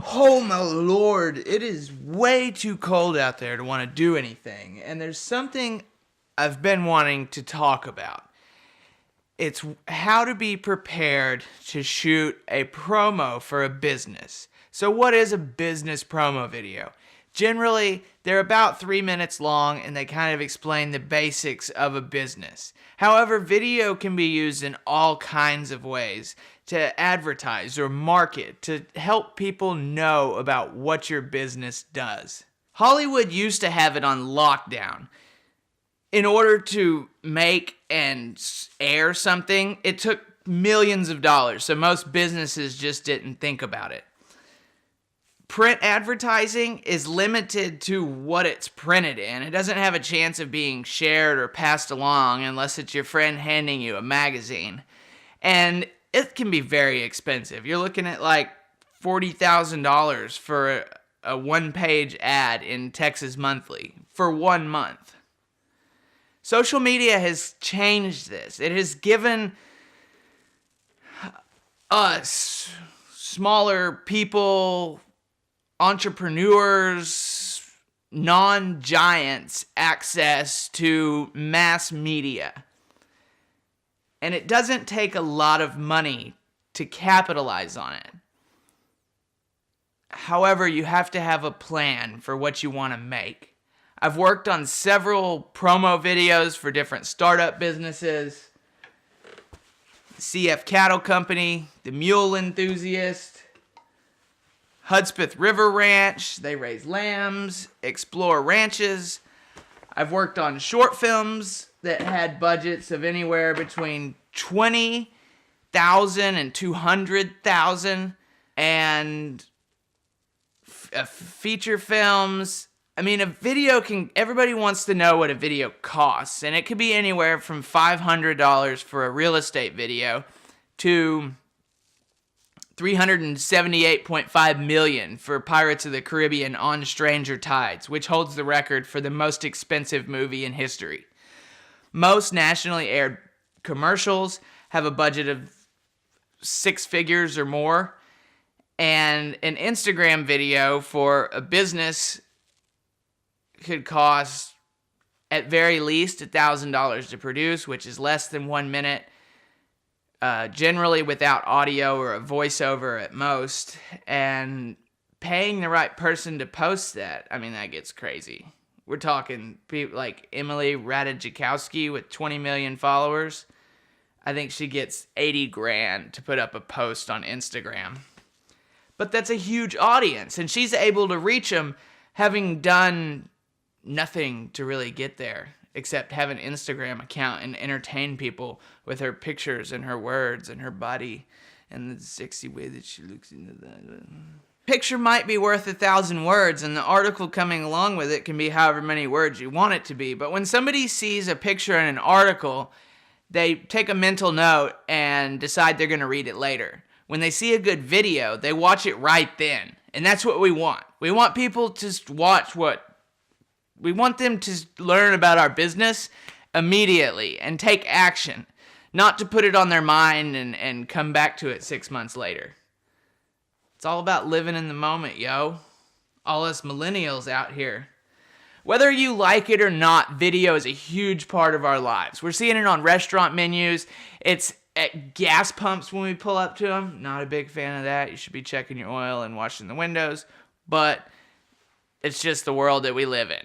Oh my lord, it is way too cold out there to want to do anything. And there's something I've been wanting to talk about. It's how to be prepared to shoot a promo for a business. So what is a business promo video? Generally, they're about 3 minutes long and they kind of explain the basics of a business. However, video can be used in all kinds of ways to advertise or market, to help people know about what your business does. Hollywood used to have it on lockdown. In order to make and air something, it took millions of dollars, so most businesses just didn't think about it. Print advertising is limited to what it's printed in. It doesn't have a chance of being shared or passed along unless it's your friend handing you a magazine. And it can be very expensive. You're looking at like $40,000 for a one-page ad in Texas Monthly for 1 month. Social media has changed this. It has given us, smaller people, entrepreneurs, non-giants, access to mass media. And it doesn't take a lot of money to capitalize on it. However, you have to have a plan for what you want to make. I've worked on several promo videos for different startup businesses. CF Cattle Company, The Mule Enthusiast, Hudspeth River Ranch, they raise lambs, Explore Ranches. I've worked on short films that had budgets of anywhere between $20,000 and $200,000, and feature films. I mean, a video everybody wants to know what a video costs, and it could be anywhere from $500 for a real estate video to $378.5 million for Pirates of the Caribbean on Stranger Tides, which holds the record for the most expensive movie in history. Most nationally aired commercials have a budget of 6 figures or more, and an Instagram video for a business could cost at very least $1,000 to produce, which is less than 1 minute, generally without audio or a voiceover at most, and paying the right person to post that, I mean, that gets crazy. We're talking people like Emily Ratajkowski with 20 million followers. I think she gets 80 grand to put up a post on Instagram. But that's a huge audience, and she's able to reach them having done nothing to really get there except have an Instagram account and entertain people with her pictures and her words and her body and the sexy way that she looks into that. Picture might be worth 1,000 words, and the article coming along with it can be however many words you want it to be. But when somebody sees a picture in an article, they take a mental note and decide they're going to read it later. When they see a good video, they watch it right then. And that's what we want. We want people to watch we want them to learn about our business immediately and take action, not to put it on their mind and come back to it 6 months later. It's all about living in the moment, yo. All us millennials out here. Whether you like it or not, video is a huge part of our lives. We're seeing it on restaurant menus. It's at gas pumps when we pull up to them. Not a big fan of that. You should be checking your oil and washing the windows. But it's just the world that we live in.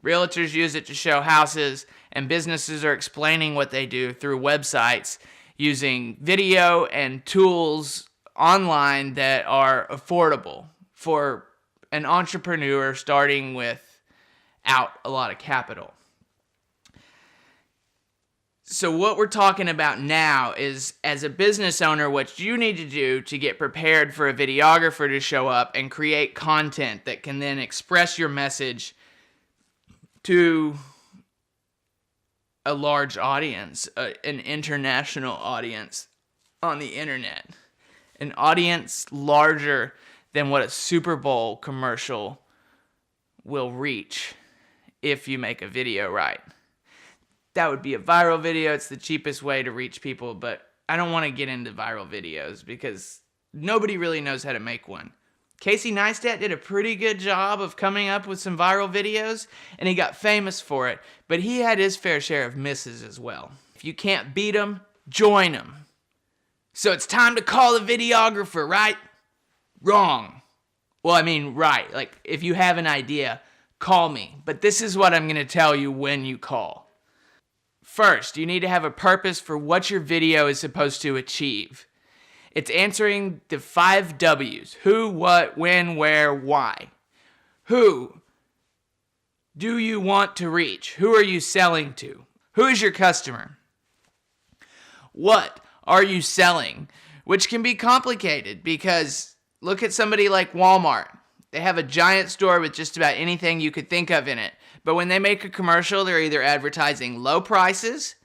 Realtors use it to show houses, and businesses are explaining what they do through websites using video and tools online that are affordable for an entrepreneur starting without a lot of capital. So what we're talking about now is, as a business owner, what you need to do to get prepared for a videographer to show up and create content that can then express your message to a large audience, an international audience on the internet. An audience larger than what a Super Bowl commercial will reach if you make a video right. That would be a viral video. It's the cheapest way to reach people, but I don't want to get into viral videos because nobody really knows how to make one. Casey Neistat did a pretty good job of coming up with some viral videos, and he got famous for it, but he had his fair share of misses as well. If you can't beat them, join them. So it's time to call a videographer, right? Wrong. Well, I mean, right. Like, if you have an idea, call me. But this is what I'm going to tell you when you call. First, you need to have a purpose for what your video is supposed to achieve. It's answering the 5 W's. Who, what, when, where, why. Who do you want to reach? Who are you selling to? Who is your customer? What are you selling? Which can be complicated because look at somebody like Walmart. They have a giant store with just about anything you could think of in it. But when they make a commercial, they're either advertising low prices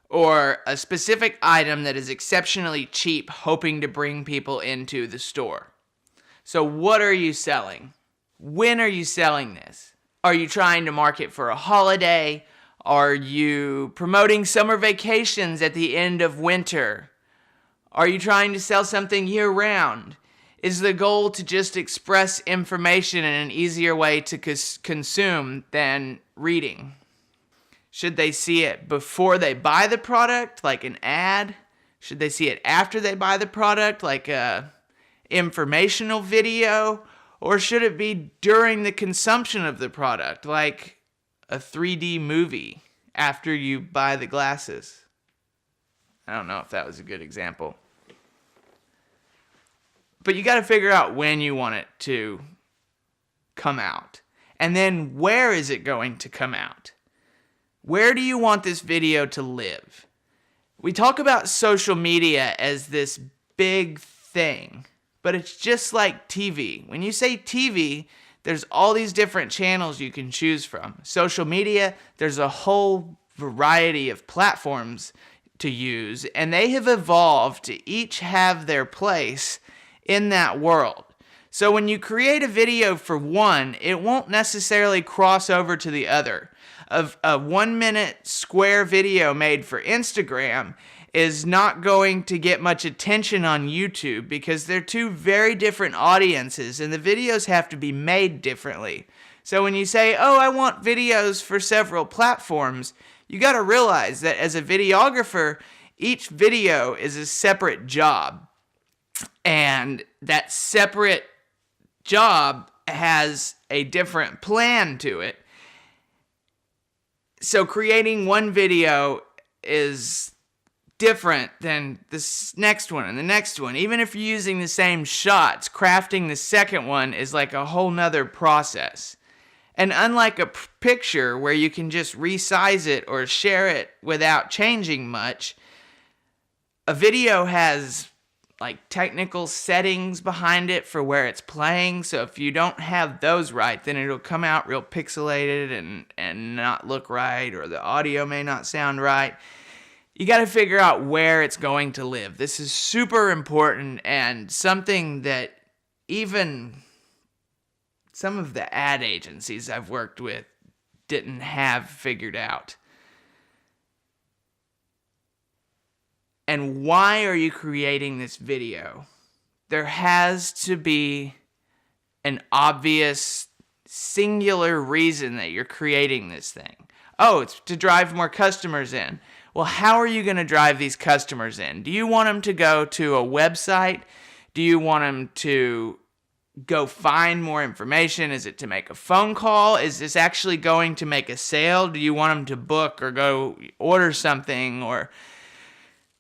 or a specific item that is exceptionally cheap, hoping to bring people into the store. So what are you selling? When are you selling this? Are you trying to market for a holiday? Are you promoting summer vacations at the end of winter? Are you trying to sell something year-round? Is the goal to just express information in an easier way to consume than reading? Should they see it before they buy the product, like an ad? Should they see it after they buy the product, like a informational video? Or should it be during the consumption of the product, like a 3D movie after you buy the glasses? I don't know if that was a good example. But you got to figure out when you want it to come out. And then where is it going to come out? Where do you want this video to live? We talk about social media as this big thing, but it's just like TV. When you say TV, there's all these different channels you can choose from. Social media, there's a whole variety of platforms to use, and they have evolved to each have their place in that world. So when you create a video for one, it won't necessarily cross over to the other. A 1-minute square video made for Instagram is not going to get much attention on YouTube because they're two very different audiences and the videos have to be made differently. So when you say, oh, I want videos for several platforms, you got to realize that as a videographer, each video is a separate job. And that separate job has a different plan to it. So creating one video is different than this next one and the next one. Even if you're using the same shots, crafting the second one is like a whole nother process. And unlike a picture where you can just resize it or share it without changing much, a video has like technical settings behind it for where it's playing. So if you don't have those right, then it'll come out real pixelated and not look right, or the audio may not sound right. You got to figure out where it's going to live. This is super important and something that even some of the ad agencies I've worked with didn't have figured out. And why are you creating this video? There has to be an obvious, singular reason that you're creating this thing. Oh, it's to drive more customers in. Well, how are you going to drive these customers in? Do you want them to go to a website? Do you want them to go find more information? Is it to make a phone call? Is this actually going to make a sale? Do you want them to book or go order something? Or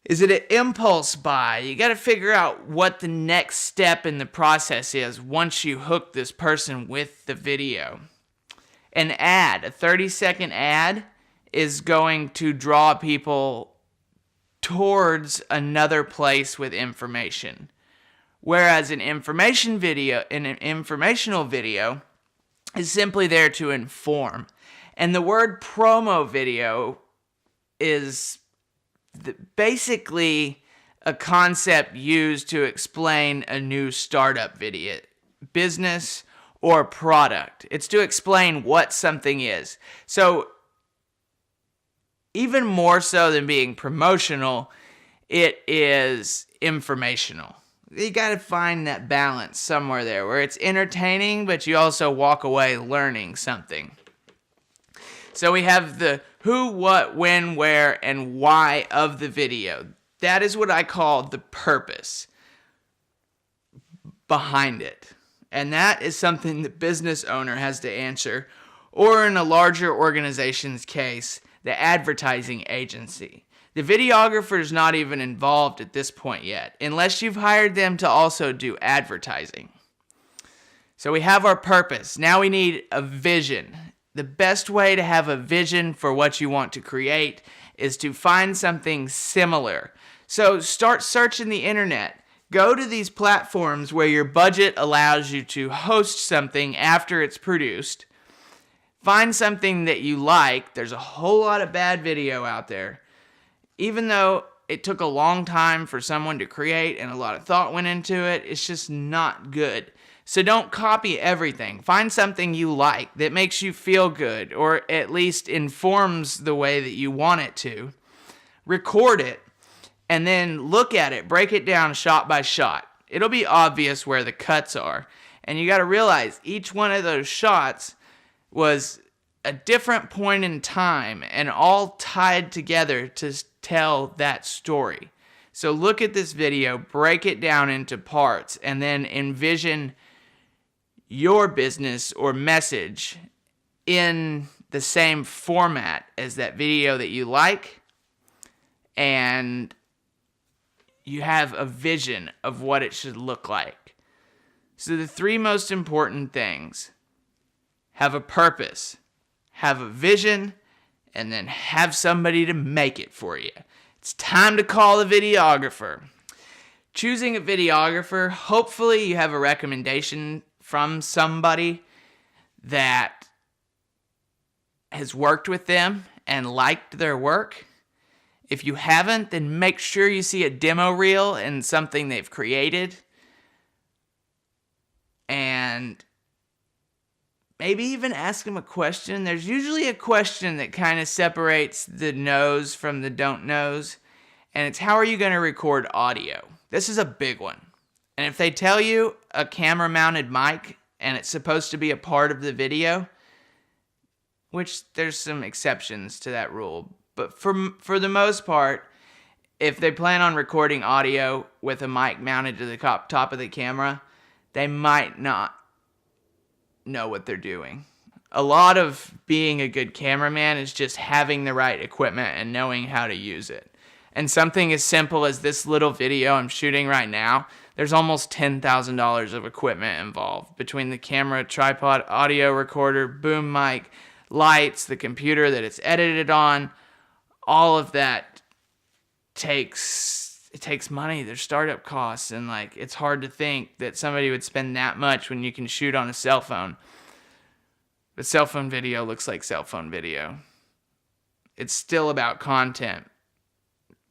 is it an impulse buy? You got to figure out what the next step in the process is once you hook this person with the video. An ad, a 30-second ad, is going to draw people towards another place with information. Whereas an informational video is simply there to inform. And the word promo video is basically a concept used to explain a new startup video, business, or product. It's to explain what something is. So even more so than being promotional, it is informational. You got to find that balance somewhere there where it's entertaining, but you also walk away learning something. So we have the who, what, when, where, and why of the video. That is what I call the purpose behind it. And that is something the business owner has to answer, or in a larger organization's case, the advertising agency. The videographer is not even involved at this point yet, unless you've hired them to also do advertising. So we have our purpose. Now we need a vision. The best way to have a vision for what you want to create is to find something similar. So start searching the internet. Go to these platforms where your budget allows you to host something after it's produced. Find something that you like. There's a whole lot of bad video out there. Even though it took a long time for someone to create and a lot of thought went into it, it's just not good. So don't copy everything. Find something you like that makes you feel good, or at least informs the way that you want it to. Record it, and then look at it, break it down shot by shot. It'll be obvious where the cuts are. And you got to realize each one of those shots was a different point in time and all tied together to tell that story. So look at this video, break it down into parts, and then envision your business or message in the same format as that video that you like, and you have a vision of what it should look like. So the three most important things: have a purpose, have a vision, and then have somebody to make it for you. It's time to call a videographer. Choosing a videographer, hopefully you have a recommendation from somebody that has worked with them and liked their work. If you haven't, then make sure you see a demo reel and something they've created. And maybe even ask them a question. There's usually a question that kind of separates the knows from the don't knows. And it's, how are you going to record audio? This is a big one. And if they tell you a camera-mounted mic and it's supposed to be a part of the video, which there's some exceptions to that rule, but for the most part, if they plan on recording audio with a mic mounted to the top of the camera, they might not know what they're doing. A lot of being a good cameraman is just having the right equipment and knowing how to use it. And something as simple as this little video I'm shooting right now, there's almost $10,000 of equipment involved between the camera, tripod, audio recorder, boom mic, lights, the computer that it's edited on. All of that takes money. There's startup costs, and it's hard to think that somebody would spend that much when you can shoot on a cell phone. But cell phone video looks like cell phone video. It's still about content.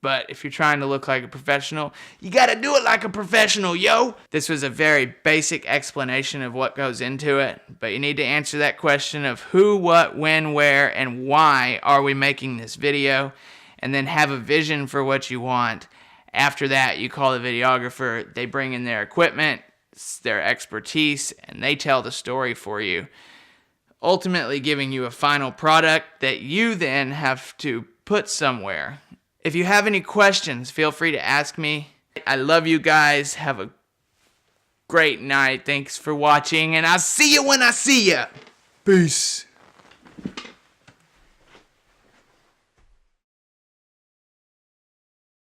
But if you're trying to look like a professional, you gotta do it like a professional, yo! This was a very basic explanation of what goes into it, but you need to answer that question of who, what, when, where, and why are we making this video, and then have a vision for what you want. After that, you call the videographer, they bring in their equipment, their expertise, and they tell the story for you, ultimately giving you a final product that you then have to put somewhere. If you have any questions, feel free to ask me. I love you guys. Have a great night. Thanks for watching, and I'll see you when I see you. Peace.